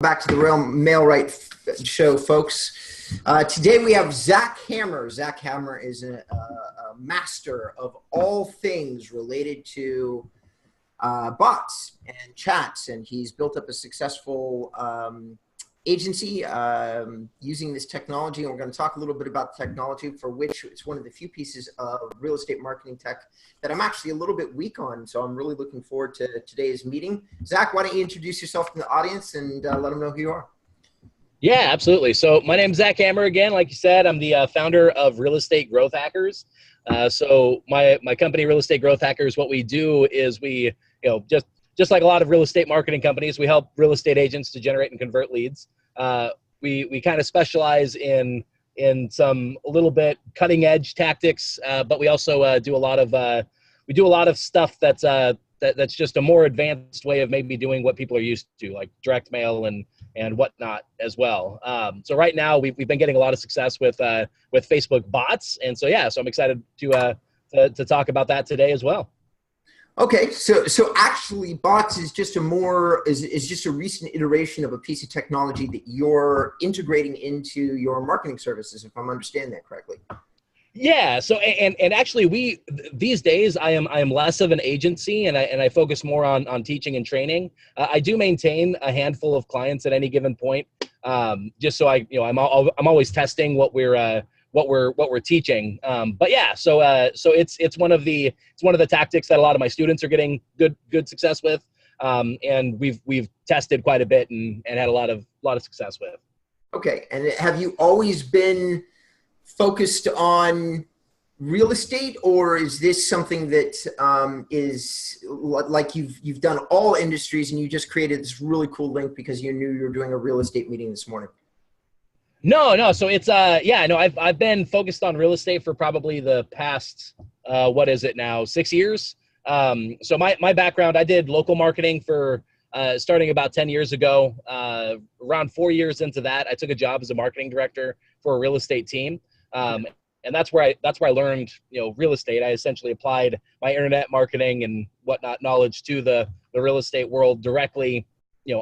Back to the Real Mail Right Show, folks. Today we have Zach Hammer. Zach Hammer is a master of all things related to bots and chats, and he's built up a successful agency using this technology. And we're going to talk a little bit about the technology, for which it's one of the few pieces of real estate marketing tech that I'm actually a little bit weak on. So I'm really looking forward to today's meeting. Zach, why don't you introduce yourself to the audience and let them know who you are? Yeah, absolutely. So my name's Zach Hammer again. Like you said, I'm the founder of Real Estate Growth Hackers. So my company, Real Estate Growth Hackers, what we do is we, just like a lot of real estate marketing companies, we help real estate agents to generate and convert leads. We kind of specialize in some a little bit cutting edge tactics, but we also do a lot of stuff that's just a more advanced way of maybe doing what people are used to, like direct mail and whatnot as well. So right now we've been getting a lot of success with Facebook bots, and so I'm excited to talk about that today as well. Okay, so actually, bots is just a recent iteration of a piece of technology that you're integrating into your marketing services, if I'm understanding that correctly. Yeah. So and actually, these days I am less of an agency, and I focus more on teaching and training. I do maintain a handful of clients at any given point, just so I'm always testing what we're teaching. But yeah, so it's one of the tactics that a lot of my students are getting good success with, and we've tested quite a bit and had a lot of success with. Okay, and have you always been focused on real estate, or is this something that is like you've done all industries and you just created this really cool link because you knew you were doing a real estate meeting this morning? No. So it's I've been focused on real estate for probably the past 6 years. So my background, I did local marketing for starting about 10 years ago. Around 4 years into that, I took a job as a marketing director for a real estate team. And that's where I learned, real estate. I essentially applied my internet marketing and whatnot knowledge to the real estate world directly,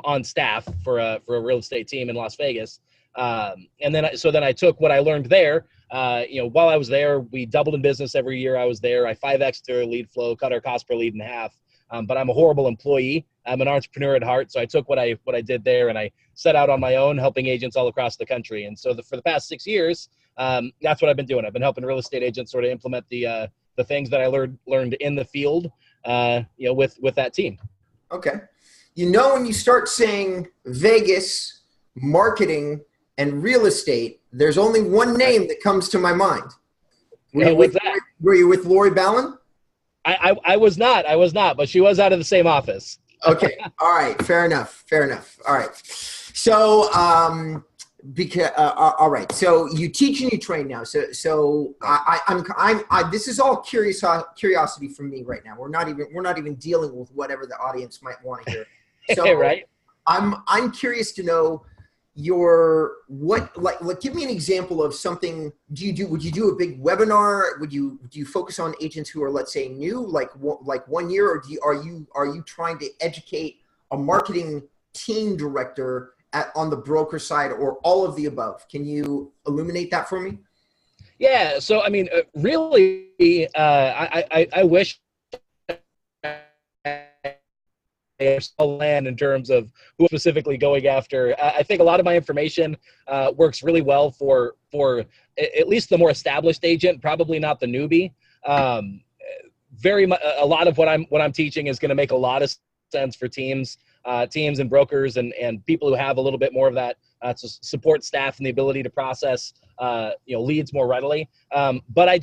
on staff for a real estate team in Las Vegas. And then I took what I learned there. While I was there, we doubled in business every year I was there. I 5x'd our lead flow, cut our cost per lead in half. But I'm a horrible employee. I'm an entrepreneur at heart. So I took what I did there and I set out on my own, helping agents all across the country. And so for the past 6 years, that's what I've been doing. I've been helping real estate agents sort of implement the things that I learned in the field, with that team. Okay. When you start saying Vegas, marketing, and real estate, there's only one name that comes to my mind. Were you with Lori Ballin? I was not, but she was out of the same office. Okay. All right. Fair enough. All right. So, all right. So you teach and you train now. So this is all curiosity from me right now. We're not even dealing with whatever the audience might want to hear. So right. I'm curious to know give me an example of something. Would you do a big webinar? Do you focus on agents who are, let's say, new, like 1 year, or are you trying to educate a marketing team director on the broker side, or all of the above? Can you illuminate that for me? Yeah. So, I mean, really, I wish land in terms of who I'm specifically going after. I think a lot of my information works really well for at least the more established agent, probably not the newbie. A lot of what I'm teaching is going to make a lot of sense for teams and brokers and people who have a little bit more of that support staff and the ability to process leads more readily. But I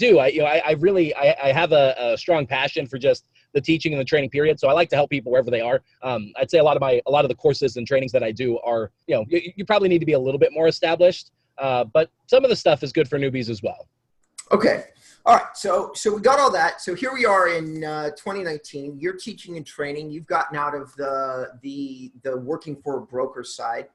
really have a strong passion for just the teaching and the training period. So I like to help people wherever they are. I'd say a lot of the courses and trainings that I do are, you probably need to be a little bit more established, but some of the stuff is good for newbies as well. Okay. All right. So we got all that. So here we are in 2019. You're teaching and training. You've gotten out of the working for a broker side.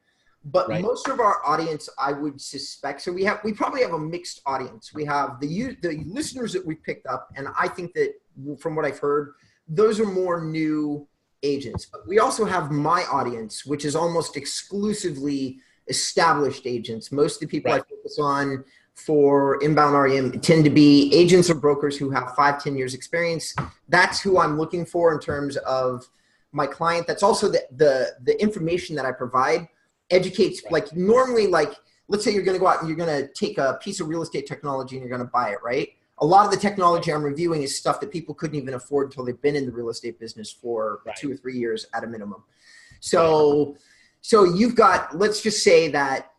But right. Most of our audience, I would suspect, so we probably have a mixed audience. We have the listeners that we picked up, and I think that from what I've heard, those are more new agents. But we also have my audience, which is almost exclusively established agents. Most of the people I focus on for inbound REM tend to be agents or brokers who have 5-10 years experience. That's who I'm looking for in terms of my client. That's also the information that I provide educates, like normally, like let's say you're going to go out and you're going to take a piece of real estate technology and you're going to buy it, right? A lot of the technology I'm reviewing is stuff that people couldn't even afford until they've been in the real estate business for 2 or 3 years at a minimum. So you've got, let's just say that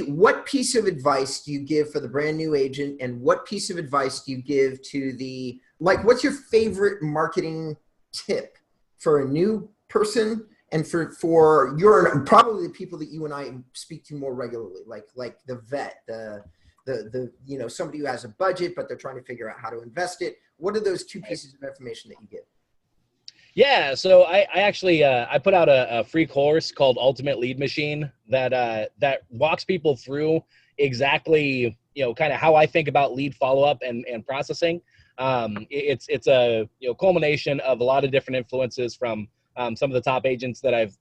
what piece of advice do you give for the brand new agent, and what piece of advice do you give to what's your favorite marketing tip for a new person and for your, probably the people that you and I speak to more regularly, like the vet, the somebody who has a budget, but they're trying to figure out how to invest it. What are those 2 pieces of information that you give? Yeah, so I actually I put out a free course called Ultimate Lead Machine that walks people through exactly kind of how I think about lead follow-up and processing. It's a culmination of a lot of different influences from some of the top agents that I've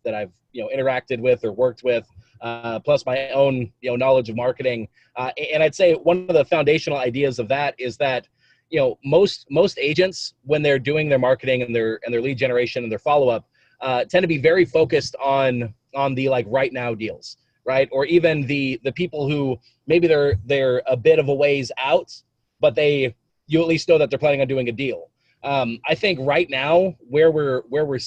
interacted with or worked with, plus my own knowledge of marketing. And I'd say one of the foundational ideas of that is that most agents, when they're doing their marketing and their lead generation and their follow-up, tend to be very focused on the right now deals, right? Or even the people who maybe they're a bit of a ways out, but you at least know that they're planning on doing a deal. I think right now where we're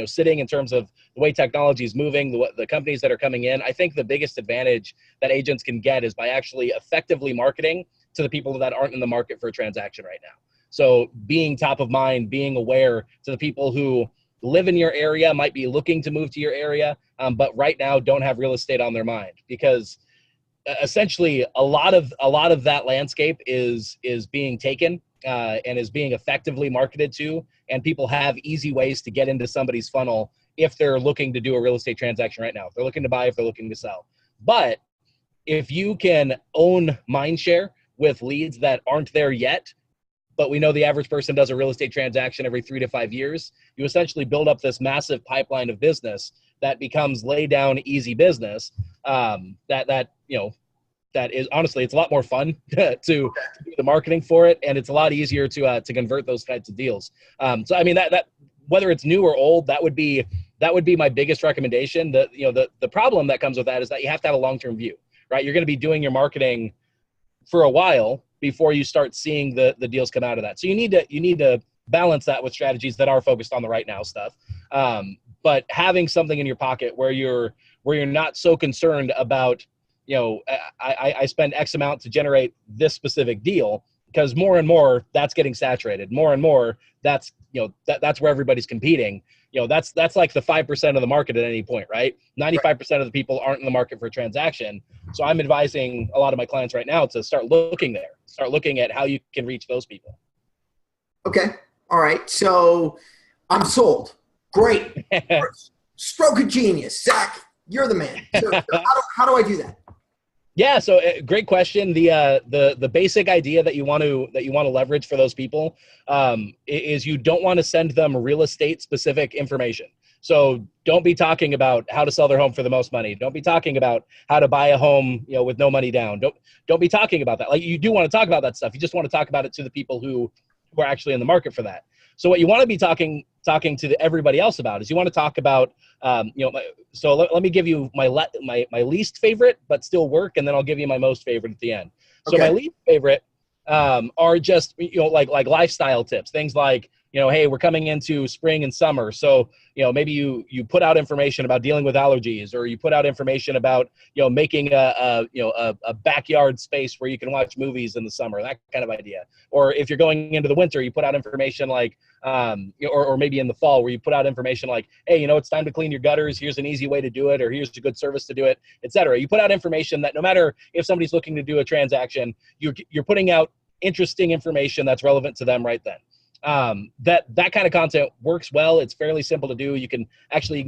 sitting in terms of the way technology is moving, the companies that are coming in, I think the biggest advantage that agents can get is by actually effectively marketing to the people that aren't in the market for a transaction right now. So being top of mind, being aware to the people who live in your area, might be looking to move to your area, but right now don't have real estate on their mind, because essentially a lot of that landscape is being taken and is being effectively marketed to, and people have easy ways to get into somebody's funnel if they're looking to do a real estate transaction right now, if they're looking to buy, if they're looking to sell. But if you can own mind share with leads that aren't there yet, but we know the average person does a real estate transaction every 3 to 5 years, you essentially build up this massive pipeline of business that becomes lay down easy business. That is, honestly, it's a lot more fun to do the marketing for it, and it's a lot easier to convert those types of deals. So I mean that whether it's new or old, that would be my biggest recommendation. The problem that comes with that is that you have to have a long-term view, right? You're going to be doing your marketing for a while before you start seeing the deals come out of that. So you need to balance that with strategies that are focused on the right now stuff. But having something in your pocket where you're not so concerned about, I spend X amount to generate this specific deal, because more and more that's getting saturated. More and more that's where everybody's competing. That's like the 5% of the market at any point, right? 95% of the people aren't in the market for a transaction. So I'm advising a lot of my clients right now to start looking there, start looking at how you can reach those people. Okay. All right. So I'm sold. Great. Stroke of genius. Zach, you're the man. So how do I do that? Yeah, so great question. The basic idea that you want to leverage for those people is you don't want to send them real estate specific information. So don't be talking about how to sell their home for the most money. Don't be talking about how to buy a home, with no money down. Don't be talking about that. Like, you do want to talk about that stuff. You just want to talk about it to the people who are actually in the market for that. So what you want to be talking to everybody else about is you want to talk about, so let me give you my least favorite, but still work, and then I'll give you my most favorite at the end. So my least favorite are just, like lifestyle tips, things like, hey, we're coming into spring and summer. So, maybe you put out information about dealing with allergies, or you put out information about, making a backyard space where you can watch movies in the summer, that kind of idea. Or if you're going into the winter, you put out information like, or maybe in the fall, where you put out information like, hey, it's time to clean your gutters. Here's an easy way to do it, or here's a good service to do it, etc. You put out information that no matter if somebody's looking to do a transaction, you're putting out interesting information that's relevant to them right then. That kind of content works well. It's fairly simple to do. You can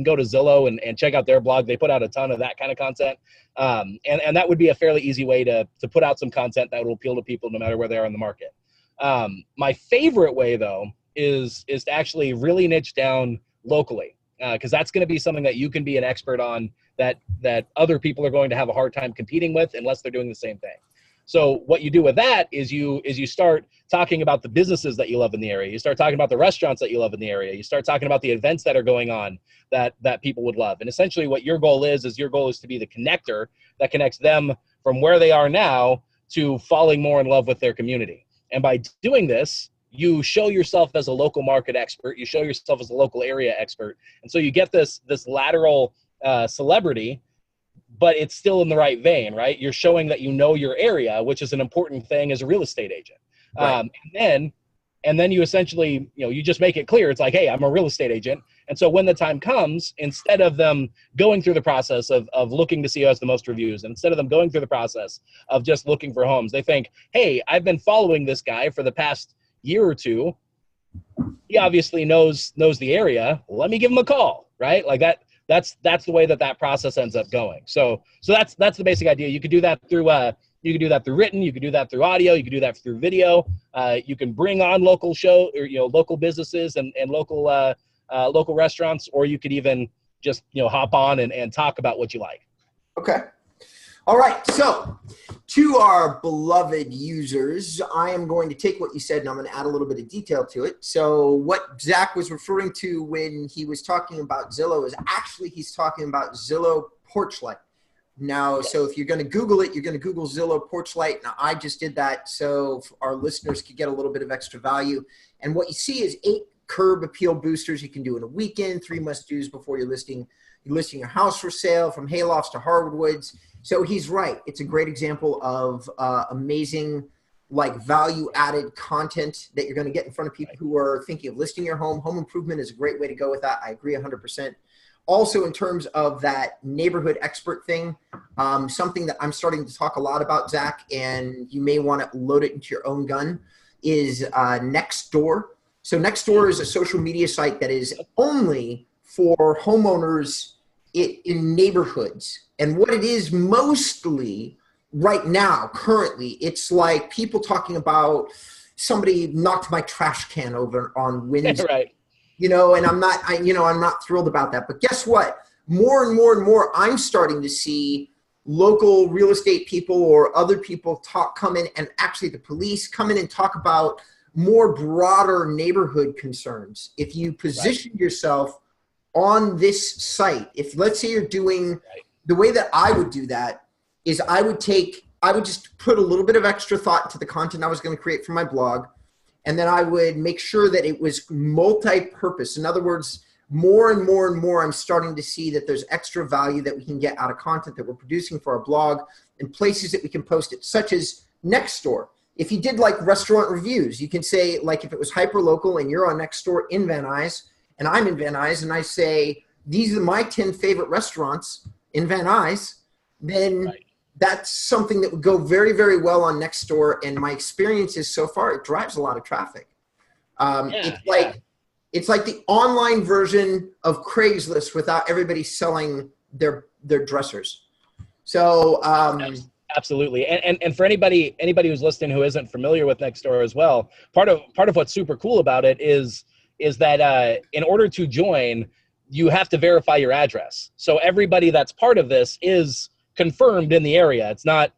go to Zillow and check out their blog. They put out a ton of that kind of content. And that would be a fairly easy way to put out some content that will appeal to people no matter where they are in the market. My favorite way, though, is to actually really niche down locally, because that's going to be something that you can be an expert on that other people are going to have a hard time competing with unless they're doing the same thing. So what you do with that is you start talking about the businesses that you love in the area. You start talking about the restaurants that you love in the area. You start talking about the events that are going on that people would love. And essentially what your goal is to be the connector that connects them from where they are now to falling more in love with their community. And by doing this, you show yourself as a local market expert. You show yourself as a local area expert. And so you get this lateral celebrity, but it's still in the right vein, right? You're showing that you know your area, which is an important thing as a real estate agent. Right. And then you essentially, you just make it clear. It's like, hey, I'm a real estate agent. And so when the time comes, instead of them going through the process of looking to see who has the most reviews, and instead of them going through the process of just looking for homes, they think, hey, I've been following this guy for the past year or two. He obviously knows the area. Let me give him a call, right? Like that. That's the way that process ends up going. So that's the basic idea. You could do that through written. You could do that through audio. You could do that through video. You can bring on local local businesses and local restaurants, or you could even just hop on and talk about what you like. Okay. All right. So to our beloved users, I am going to take what you said and I'm going to add a little bit of detail to it. So what Zach was referring to when he was talking about Zillow is actually he's talking about Zillow Porch Light. Now, so if you're going to Google it, you're going to Google Zillow Porch Light. Now, I just did that so our listeners could get a little bit of extra value. And what you see is 8 curb appeal boosters you can do in a weekend, 3 must-dos before you're listing your house for sale, from haylofts to hardwoods. So he's right. It's a great example of amazing, value-added content that you're going to get in front of people who are thinking of listing your home. Home improvement is a great way to go with that. I agree 100%. Also, in terms of that neighborhood expert thing, something that I'm starting to talk a lot about, Zach, and you may want to load it into your own gun, is Nextdoor. So Nextdoor is a social media site that is only for homeowners in neighborhoods. And what it is mostly right now, currently, it's like people talking about somebody knocked my trash can over on Wednesday. Right. And I'm not thrilled about that. But guess what? More and more and more, I'm starting to see local real estate people or other people come in, and actually the police come in and talk about more broader neighborhood concerns. If you position yourself on this site, if let's say you're doing the way that I would do that is I would just put a little bit of extra thought into the content I was going to create for my blog. And then I would make sure that it was multi-purpose. In other words, more and more and more, I'm starting to see that there's extra value that we can get out of content that we're producing for our blog and places that we can post it, such as Nextdoor. If you did restaurant reviews, you can say, if it was hyper-local and you're on Nextdoor in Van Nuys and I'm in Van Nuys and I say, these are my 10 favorite restaurants in Van Nuys, then that's something that would go very, very well on Nextdoor. And my experience is so far, it drives a lot of traffic. It's like the online version of Craigslist without everybody selling their dressers. So absolutely. And for anybody who's listening who isn't familiar with Nextdoor as well, part of what's super cool about it is that in order to join, you have to verify your address. So everybody that's part of this is confirmed in the area. It's not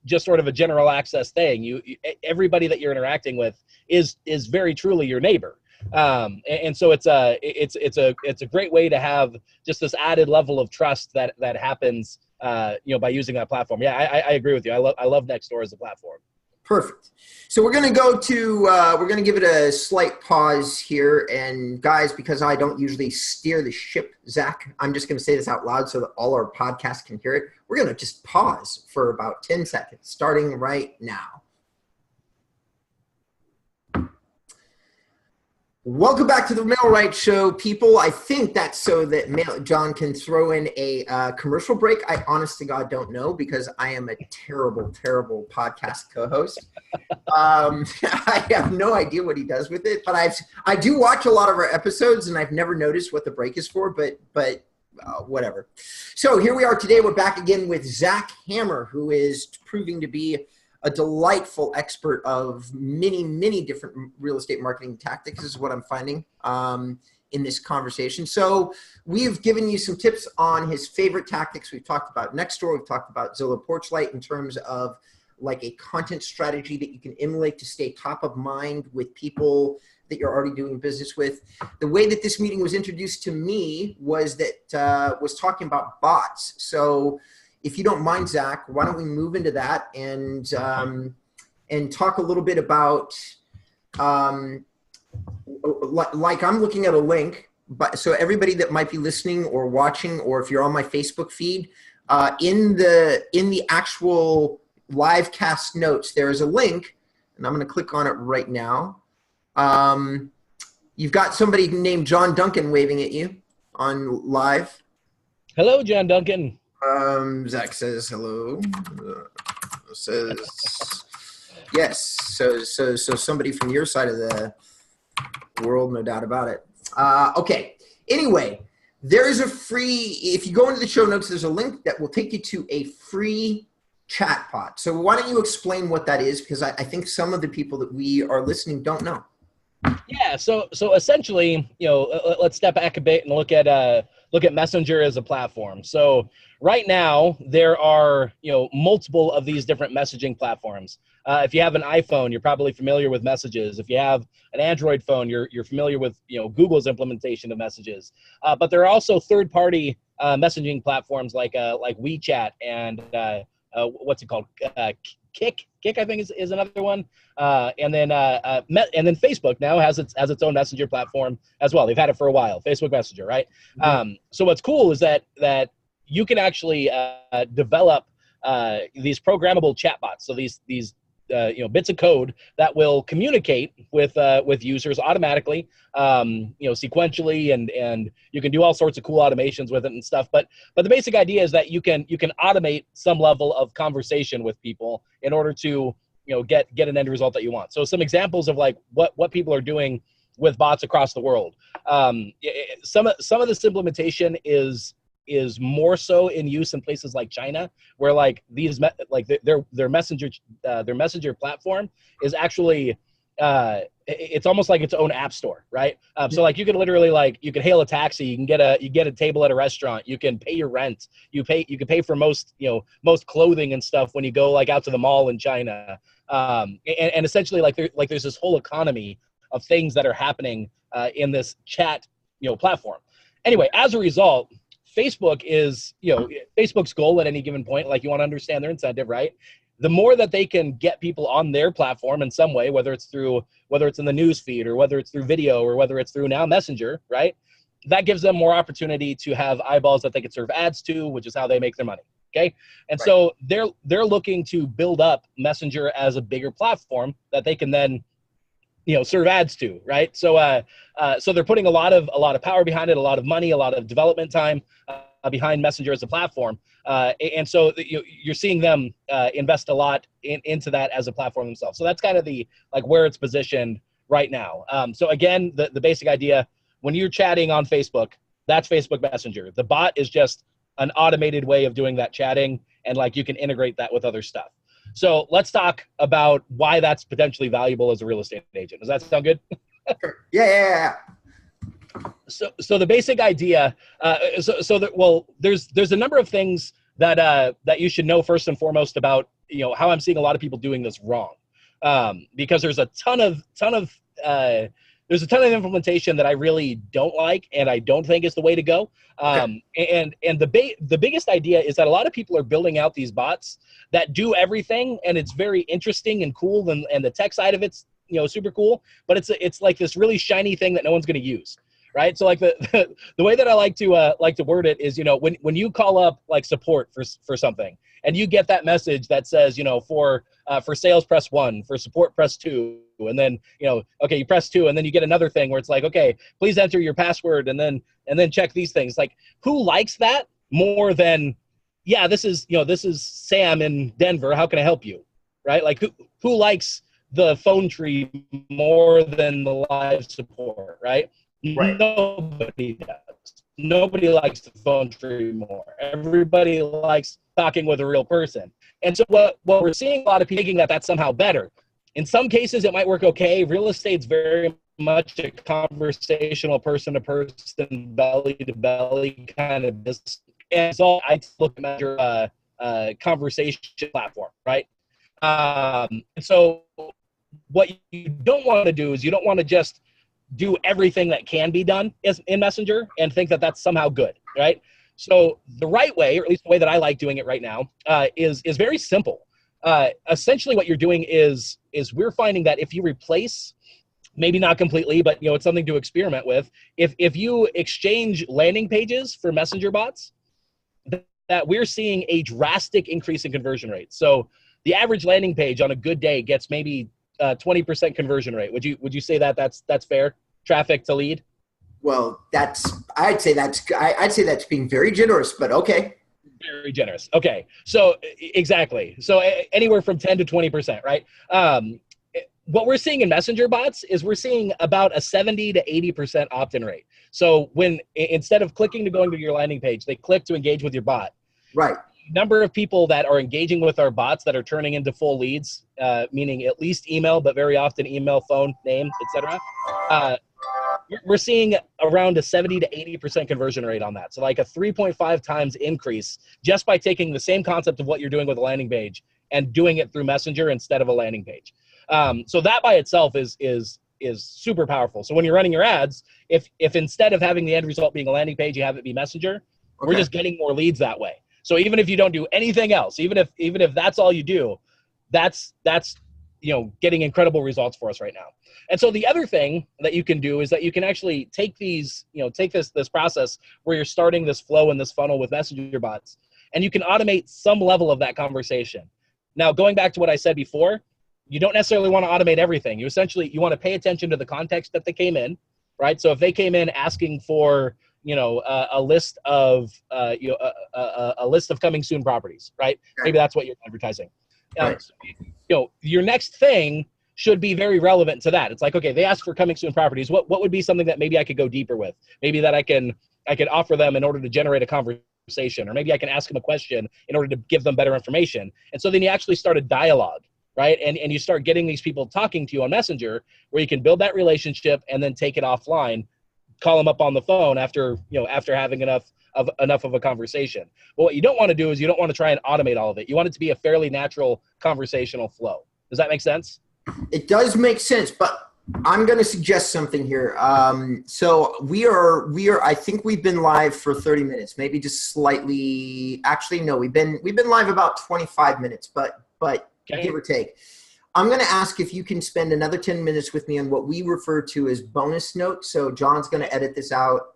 just sort of a general access thing. Everybody that you're interacting with is very truly your neighbor. And so it's a great way to have just this added level of trust that happens by using that platform. Yeah, I agree with you. I love Nextdoor as a platform. Perfect. So we're going to give it a slight pause here. And guys, because I don't usually steer the ship, Zach, I'm just going to say this out loud so that all our podcasts can hear it. We're going to just pause for about 10 seconds, starting right now. Welcome back to the Mail-Right Show, people. I think that's so that John can throw in a commercial break. I honest to God don't know because I am a terrible, terrible podcast co-host. I have no idea what he does with it, but I do watch a lot of our episodes and I've never noticed what the break is for, but whatever. So here we are today. We're back again with Zach Hammer, who is proving to be a delightful expert of many, many different real estate marketing tactics is what I'm finding in this conversation. So we've given you some tips on his favorite tactics. We've talked about Nextdoor. We've talked about Zillow Porchlight in terms of like a content strategy that you can emulate to stay top of mind with people that you're already doing business with. The way that this meeting was introduced to me was that was talking about bots. So if you don't mind, Zach, why don't we move into that and talk a little bit about like I'm looking at a link, but so everybody that might be listening or watching, or if you're on my Facebook feed, in the actual live cast notes, there is a link, and I'm going to click on it right now. You've got somebody named John Duncan waving at you on live. Hello, John Duncan. Zach says hello. Says yes. So somebody from your side of the world, no doubt about it. Okay. Anyway, there is a free. If you go into the show notes, there's a link that will take you to a free chatbot. So why don't you explain what that is? Because I think some of the people that we are listening don't know. Yeah. So essentially, let's step back a bit and look at Messenger as a platform. So right now there are, multiple of these different messaging platforms. If you have an iPhone, you're probably familiar with Messages. If you have an Android phone, you're familiar with, Google's implementation of Messages. But there are also third-party messaging platforms like WeChat and what's it called? Kik, I think is another one. And then Facebook now has its own messenger platform as well. They've had it for a while, Facebook Messenger, right? Mm-hmm. So what's cool is that you can actually develop these programmable chatbots. So these bits of code that will communicate with users automatically, sequentially, and you can do all sorts of cool automations with it and stuff. But the basic idea is that you can automate some level of conversation with people in order to get an end result that you want. So some examples of like what people are doing with bots across the world. Some of this implementation is more so in use in places like China, where like their messenger platform is actually it's almost like its own app store, right? So like you can literally you can hail a taxi, you can get a table at a restaurant, you can pay your rent, you can pay for most clothing and stuff when you go like out to the mall in China, and essentially there's this whole economy of things that are happening in this chat platform. Anyway, as a result, Facebook is, Facebook's goal at any given point, like you want to understand their incentive, right? The more that they can get people on their platform in some way, whether it's in the news feed or whether it's through video or whether it's through now Messenger, right? That gives them more opportunity to have eyeballs that they can serve ads to, which is how they make their money. Okay. And right. So they're looking to build up Messenger as a bigger platform that they can then serve ads to, right? So so they're putting a lot of power behind it, a lot of money, a lot of development time behind Messenger as a platform, and so you're seeing them invest a lot into that as a platform themselves. So that's kind of the where it's positioned right now. So again, the basic idea, when you're chatting on Facebook, that's Facebook Messenger. The bot is just an automated way of doing that chatting, and you can integrate that with other stuff. So let's talk about why that's potentially valuable as a real estate agent. Does that sound good? Yeah. So the basic idea, there's a number of things that you should know first and foremost about how I'm seeing a lot of people doing this wrong, because there's a ton of implementation that I really don't like and I don't think is the way to go. And the biggest idea is that a lot of people are building out these bots that do everything, and it's very interesting and cool, and the tech side of it's super cool, but it's like this really shiny thing that no one's going to use, right? So the way that I like to word it is, when you call up support for something and you get that message that says, for sales press 1, for support press 2, and then okay, you press 2, and then you get another thing where it's okay, please enter your password and then check these things. Who likes that more than, yeah, this is Sam in Denver, how can I help you, right? Who likes the phone tree more than the live support, right? Right. Nobody does. Nobody likes the phone tree more. Everybody likes talking with a real person. And so what we're seeing a lot of people thinking that that's somehow better. In some cases, it might work okay. Real estate's very much a conversational person-to-person, belly-to-belly kind of business. And so I look at measure conversation platform, right? And so what you don't want to do is you don't want to just do everything that can be done in Messenger and think that that's somehow good, right? So the right way, or at least the way that I like doing it right now, is very simple. Essentially what you're doing is we're finding that if you replace, maybe not completely, but it's something to experiment with. If you exchange landing pages for messenger bots, that we're seeing a drastic increase in conversion rate. So the average landing page on a good day gets maybe 20% conversion rate. Would you say that that's fair? Traffic to lead? Well, I'd say that's being very generous, but okay. Very generous. Okay. So exactly. So anywhere from 10 to 20%, right? What we're seeing in messenger bots is we're seeing about a 70 to 80% opt-in rate. So when instead of clicking to going to your landing page, they click to engage with your bot. Right. Number of people that are engaging with our bots that are turning into full leads, meaning at least email, but very often email, phone, name, etc. We're seeing around a 70 to 80% conversion rate on that. So like a 3.5 times increase just by taking the same concept of what you're doing with a landing page and doing it through Messenger instead of a landing page. So that by itself is super powerful. So when you're running your ads, if instead of having the end result being a landing page, you have it be Messenger, okay, we're just getting more leads that way. So even if you don't do anything else, even if that's all you do, that's getting incredible results for us right now. And so the other thing that you can do is that you can actually take these, take this process where you're starting this flow and this funnel with messenger bots, and you can automate some level of that conversation. Now, going back to what I said before, you don't necessarily want to automate everything. You want to pay attention to the context that they came in, right? So if they came in asking for, a list of, a list of coming soon properties, right? Maybe that's what you're advertising. Right. Your next thing should be very relevant to that. It's like, okay, they asked for coming soon properties. What would be something that maybe I could go deeper with? Maybe that I could offer them in order to generate a conversation, or maybe I can ask them a question in order to give them better information. And so then you actually start a dialogue, right? And you start getting these people talking to you on Messenger, where you can build that relationship and then take it offline, call them up on the phone after having enough of a conversation. But what you don't want to do is you don't want to try and automate all of it. You want it to be a fairly natural conversational flow. Does that make sense? It does make sense, but I'm going to suggest something here. So we are, I think we've been live for 30 minutes, maybe just slightly, actually, no, we've been live about 25 minutes, but okay, give or take. I'm going to ask if you can spend another 10 minutes with me on what we refer to as bonus notes. So John's going to edit this out.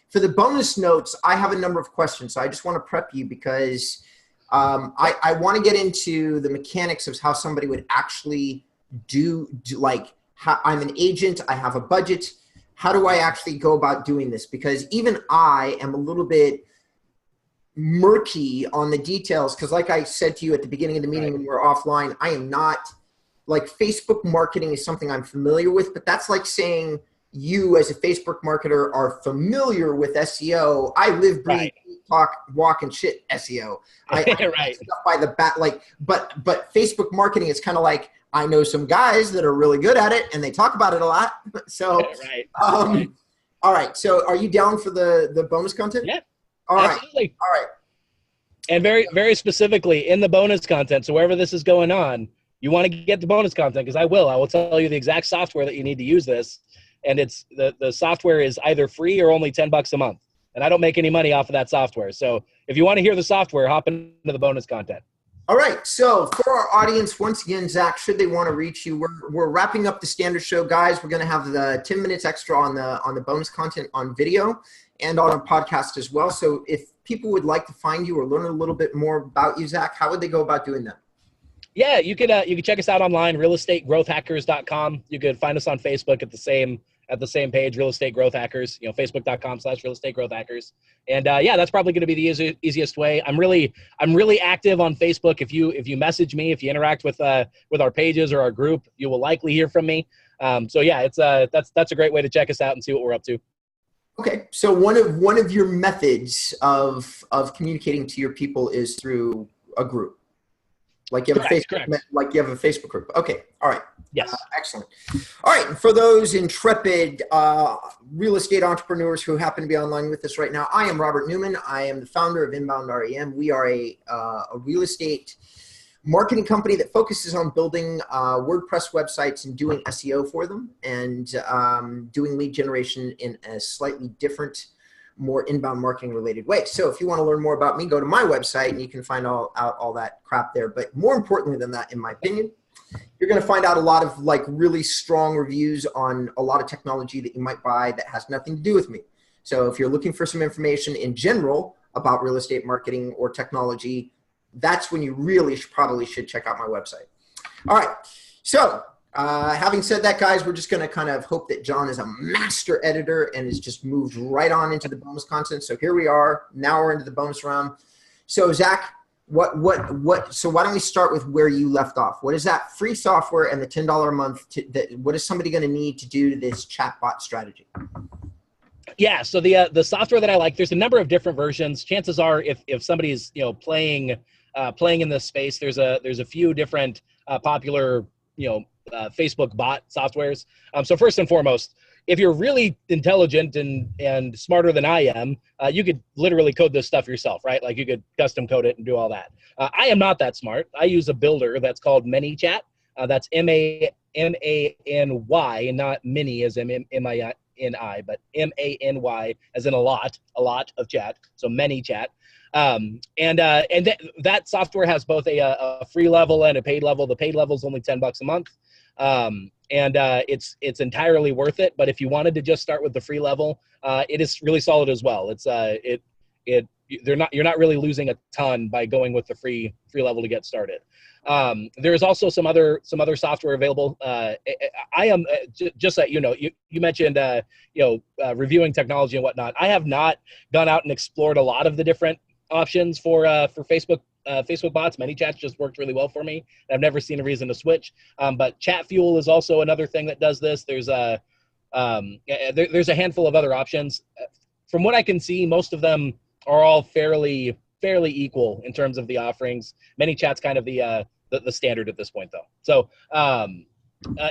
For the bonus notes, I have a number of questions. So I just want to prep you because I want to get into the mechanics of how somebody would actually do like, how, I'm an agent, I have a budget. How do I actually go about doing this? Because even I am a little bit murky on the details, because like I said to you at the beginning of the meeting, right, when we were offline, I am not, like, Facebook marketing is something I'm familiar with, but that's like saying you as a Facebook marketer are familiar with SEO. I live, breathe, right, talk, walk, and shit SEO. I right, stuff by the bat, like, but Facebook marketing is kind of like, I know some guys that are really good at it and they talk about it a lot. So, right. All right. So are you down for the bonus content? Yeah. All right. Absolutely. All right. And very, very specifically in the bonus content, so wherever this is going on, you want to get the bonus content, because I will tell you the exact software that you need to use this. And it's the software is either free or only $10 a month. And I don't make any money off of that software. So if you want to hear the software, hop into the bonus content. All right. So for our audience, once again, Zach, should they want to reach you, we're wrapping up the standard show, guys. We're going to have the 10 minutes extra on the bonus content on video and on our podcast as well. So if people would like to find you or learn a little bit more about you, Zach, how would they go about doing that? Yeah, you could check us out online, realestategrowthhackers.com. You could find us on Facebook at the same page, Real Estate Growth Hackers, facebook.com/Real Estate Growth Hackers. And yeah, that's probably going to be the easiest way. I'm really active on Facebook. If you message me, if you interact with our pages or our group, you will likely hear from me. So yeah, it's that's a great way to check us out and see what we're up to. Okay, so one of your methods of communicating to your people is through a group. Like you have Correct. like you have a Facebook group. Okay. All right. Yes. Excellent. All right. And for those intrepid real estate entrepreneurs who happen to be online with us right now, I am Robert Newman. I am the founder of Inbound REM. We are a real estate marketing company that focuses on building WordPress websites and doing SEO for them, and doing lead generation in a slightly different, more inbound marketing related way. So if you want to learn more about me, go to my website and you can find out all that crap there. But more importantly than that, in my opinion, you're going to find out a lot of like really strong reviews on a lot of technology that you might buy that has nothing to do with me. So if you're looking for some information in general about real estate marketing or technology, that's when you really probably should check out my website. All right. So having said that, guys, we're just going to kind of hope that John is a master editor and has just moved right on into the bonus content. So here we are. Now we're into the bonus round. So Zach, so why don't we start with where you left off? What is that free software and the $10 a month? What is somebody going to need to do to this chatbot strategy? Yeah. So the software that I like, there's a number of different versions. Chances are if somebody's, playing in this space, there's a few different popular, Facebook bot softwares. So first and foremost, if you're really intelligent and smarter than I am, you could literally code this stuff yourself, right? Like you could custom code it and do all that. I am not that smart. I use a builder that's called ManyChat. That's MANY, not mini as MINI, but MANY as in a lot of chat. So ManyChat. That software has both a free level and a paid level. The paid level is only $10 a month. It's entirely worth it. But if you wanted to just start with the free level, it is really solid as well. You're not really losing a ton by going with the free level to get started. There's also some other software available. I am just that you mentioned reviewing technology and whatnot. I have not gone out and explored a lot of the different options for Facebook bots. ManyChat's just worked really well for me. I've never seen a reason to switch. But ChatFuel is also another thing that does this. There's a handful of other options. From what I can see, most of them are all fairly equal in terms of the offerings. ManyChat's kind of the standard at this point, though. So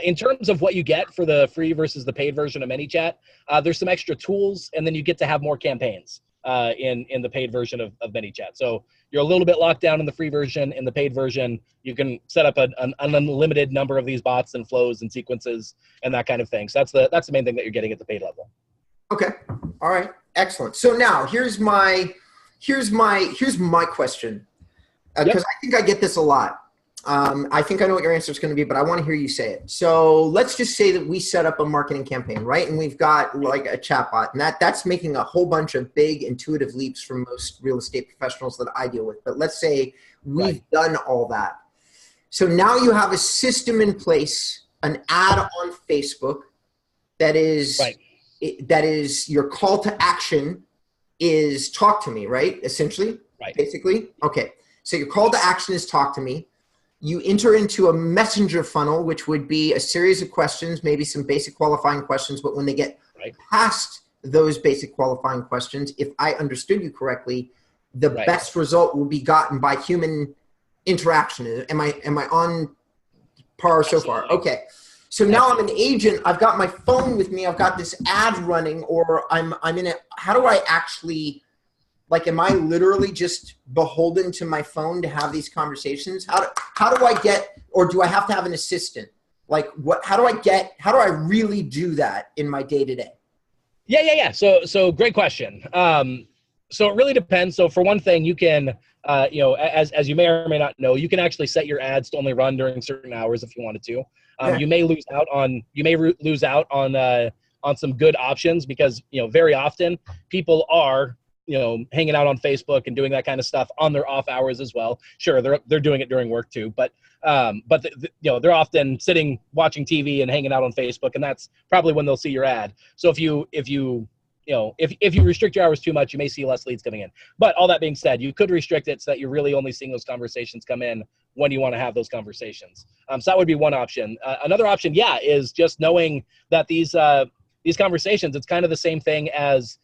in terms of what you get for the free versus the paid version of ManyChat, there's some extra tools, and then you get to have more campaigns in the paid version of ManyChat. So you're a little bit locked down in the free version. In the paid version, you can set up an unlimited number of these bots and flows and sequences and that kind of thing. So that's the main thing that you're getting at the paid level. Okay. All right. Excellent. So now here's my question, because I think I get this a lot. I think I know what your answer is going to be, but I want to hear you say it. So let's just say that we set up a marketing campaign, right? And we've got like a chatbot, and that's making a whole bunch of big intuitive leaps for most real estate professionals that I deal with. But let's say we've done all that. So now you have a system in place, an ad on Facebook that is your call to action is talk to me, right? Essentially, basically. Okay. So your call to action is talk to me. You enter into a messenger funnel, which would be a series of questions, maybe some basic qualifying questions. But when they get past those basic qualifying questions, if I understood you correctly, the best result will be gotten by human interaction. Am I on par so far? Okay. So now I'm an agent. I've got my phone with me. I've got this ad running, or I'm in it. How do I actually, like, am I literally just beholden to my phone to have these conversations? How do I get, or do I have to have an assistant? Like how do I really do that in my day to day? Yeah. So great question. So it really depends. So for one thing, you can, as you may or may not know, you can actually set your ads to only run during certain hours if you wanted to. You may lose out on some good options because, very often people are, hanging out on Facebook and doing that kind of stuff on their off hours as well. Sure, they're doing it during work too, but they're often sitting watching TV and hanging out on Facebook, and that's probably when they'll see your ad. So if you restrict your hours too much, you may see less leads coming in. But all that being said, you could restrict it so that you're really only seeing those conversations come in when you want to have those conversations. So that would be one option. Another option, is just knowing that these conversations, it's kind of the same thing as,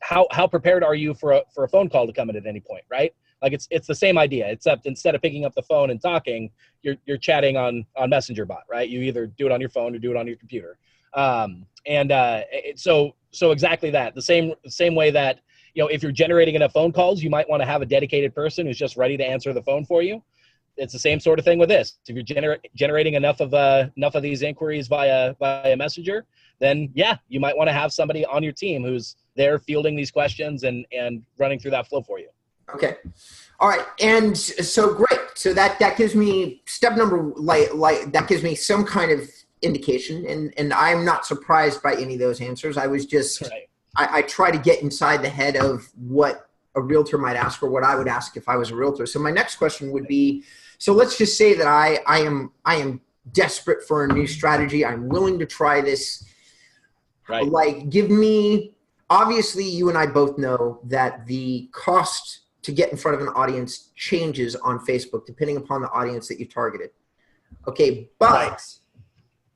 how prepared are you for a phone call to come in at any point, right? Like it's the same idea, except instead of picking up the phone and talking, you're chatting on Messenger bot, right? You either do it on your phone or do it on your computer. So exactly that. The same way that, if you're generating enough phone calls, you might want to have a dedicated person who's just ready to answer the phone for you. It's the same sort of thing with this. If you're generating enough of these inquiries via Messenger, then yeah, you might want to have somebody on your team who's there fielding these questions and running through that flow for you. Okay. All right. And so great. So that gives me step number, that gives me some kind of indication. And I'm not surprised by any of those answers. I was just, right. I try to get inside the head of what a realtor might ask or what I would ask if I was a realtor. So my next question would be, so let's just say that I am desperate for a new strategy. I'm willing to try this. Right. Like, give me, obviously you and I both know that the cost to get in front of an audience changes on Facebook depending upon the audience that you targeted. Okay, but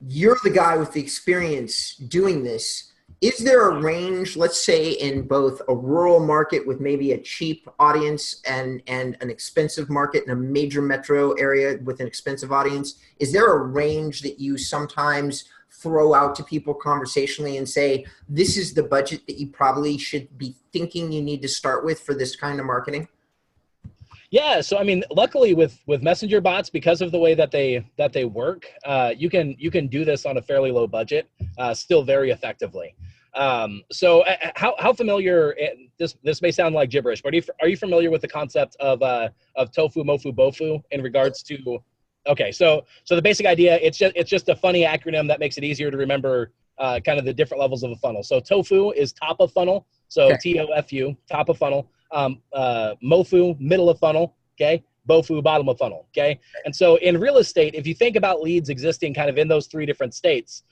you're the guy with the experience doing this. Is there a range, let's say in both a rural market with maybe a cheap audience and an expensive market in a major metro area with an expensive audience? Is there a range that you sometimes throw out to people conversationally and say, this is the budget that you probably should be thinking you need to start with for this kind of marketing? Yeah. So, I mean, luckily with messenger bots, because of the way that they work, you can do this on a fairly low budget, still very effectively. So how familiar, this may sound like gibberish, but are you familiar with the concept of tofu, mofu, bofu in regards to, okay. So the basic idea, it's just a funny acronym that makes it easier to remember, kind of the different levels of a funnel. So tofu is top of funnel. So okay. TOFU, top of funnel. Mofu, middle of funnel. Okay. Bofu, bottom of funnel. Okay. And so in real estate, if you think about leads existing kind of in those three different states,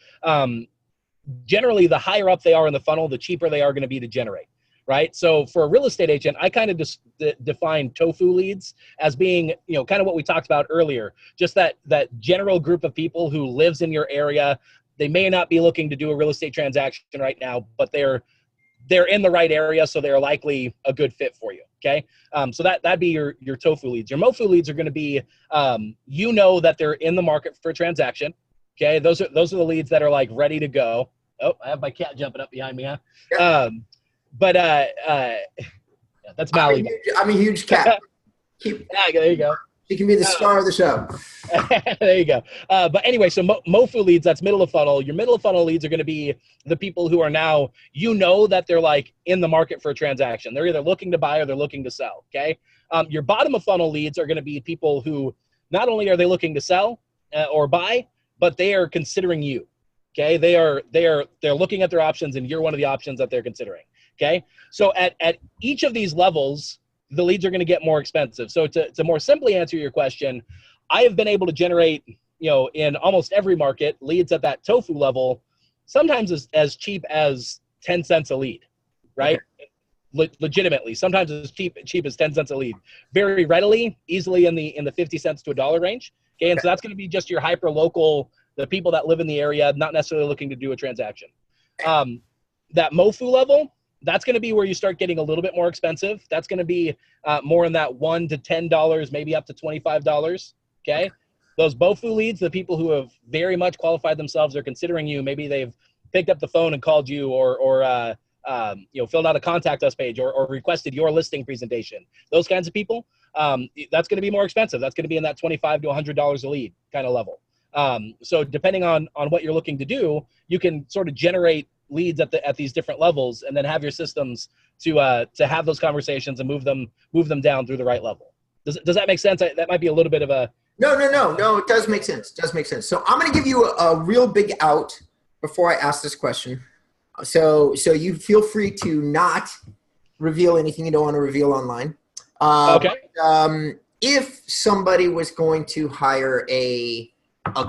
generally the higher up they are in the funnel, the cheaper they are going to be to generate. Right. So for a real estate agent, I kind of just define tofu leads as being, kind of what we talked about earlier, just that general group of people who lives in your area. They may not be looking to do a real estate transaction right now, but they're in the right area, so they're likely a good fit for you. Okay. So that'd be your tofu leads. Your mofu leads are going to be, that they're in the market for a transaction. Okay. Those are the leads that are like ready to go. Oh, I have my cat jumping up behind me. Huh? Yeah, that's Mally. I'm a huge cat. Yeah, there you go. She can be the star of the show. There you go. But anyway, so mofu leads, that's middle of funnel. Your middle of funnel leads are going to be the people who are now, that they're like in the market for a transaction. They're either looking to buy or they're looking to sell. Okay. Your bottom of funnel leads are going to be people who not only are they looking to sell or buy, but they are considering you. Okay. They're looking at their options and you're one of the options that they're considering. Okay. So at each of these levels, the leads are going to get more expensive. So to more simply answer your question, I have been able to generate, in almost every market, leads at that tofu level, sometimes as cheap as 10 cents a lead, right? Okay. Legitimately, sometimes as cheap as 10 cents a lead, very readily, easily in the 50 cents to $1 range. Okay. And so that's going to be just your hyper local, the people that live in the area, not necessarily looking to do a transaction. That mofu level, that's going to be where you start getting a little bit more expensive. That's going to be more in that $1 to $10, maybe up to $25. Okay. Those BOFU leads, the people who have very much qualified themselves, they're considering you. Maybe they've picked up the phone and called you or filled out a contact us page or requested your listing presentation. Those kinds of people, that's going to be more expensive. That's going to be in that $25 to $100 a lead kind of level. So depending on what you're looking to do, you can sort of generate leads at these different levels and then have your systems to have those conversations and move them down through the right level. Does that make sense? That might be a little bit of a... No, it does make sense. So I'm going to give you a real big out before I ask this question. So you feel free to not reveal anything you don't want to reveal online. Okay. If somebody was going to hire a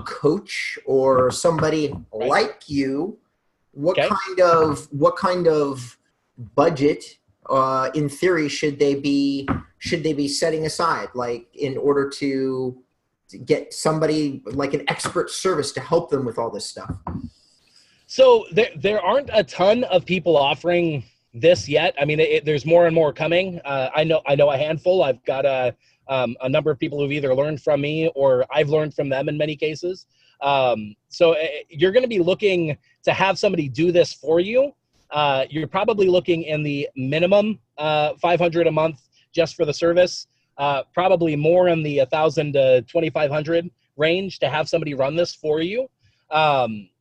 coach or somebody like you, what kind of budget, in theory, should they be setting aside, like in order to get somebody like an expert service to help them with all this stuff? So there aren't a ton of people offering this yet. I mean, there's more and more coming. I know a handful. I've got a number of people who've either learned from me or I've learned from them in many cases. So you're going to be looking to have somebody do this for you. You're probably looking in the minimum $500 a month just for the service. Probably more in the 1,000 to 2,500 range to have somebody run this for you.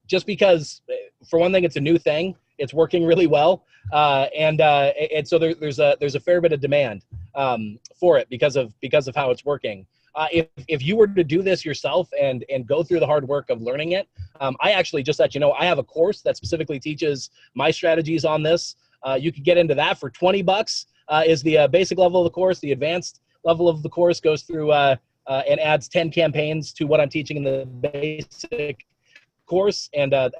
Just because, for one thing, it's a new thing. It's working really well, and so there's a fair bit of demand for it because of how it's working. If you were to do this yourself and go through the hard work of learning it, I actually, just let you know, I have a course that specifically teaches my strategies on this. You could get into that for $20. Is the basic level of the course. The advanced level of the course goes through and adds 10 campaigns to what I'm teaching in the basic course, and and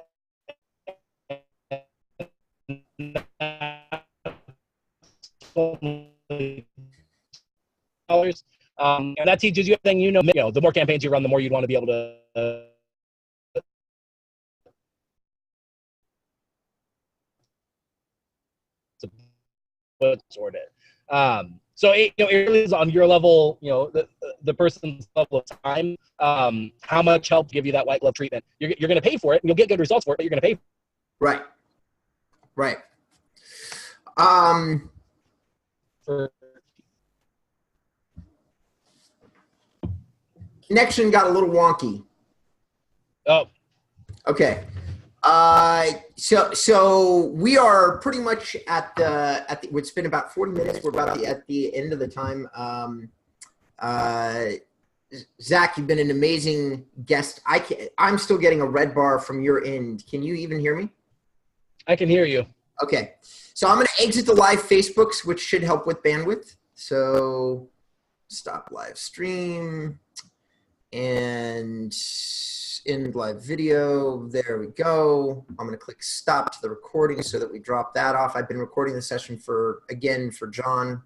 that teaches you everything you know. The more campaigns you run, the more you'd want to be able to sort it. So it really is on your level, the person's level of time, how much help to give you that white glove treatment. You're going to pay for it, and you'll get good results for it, but you're going to pay. Right. Right. Connection got a little wonky. Oh. Okay. So we are pretty much at the it's been about 40 minutes. We're about at the end of the time. Zach, you've been an amazing guest. I'm still getting a red bar from your end. Can you even hear me? I can hear you. Okay. So I'm going to exit the live Facebooks, which should help with bandwidth. So stop live stream and end live video. There we go. I'm going to click stop to the recording so that we drop that off. I've been recording the session for John.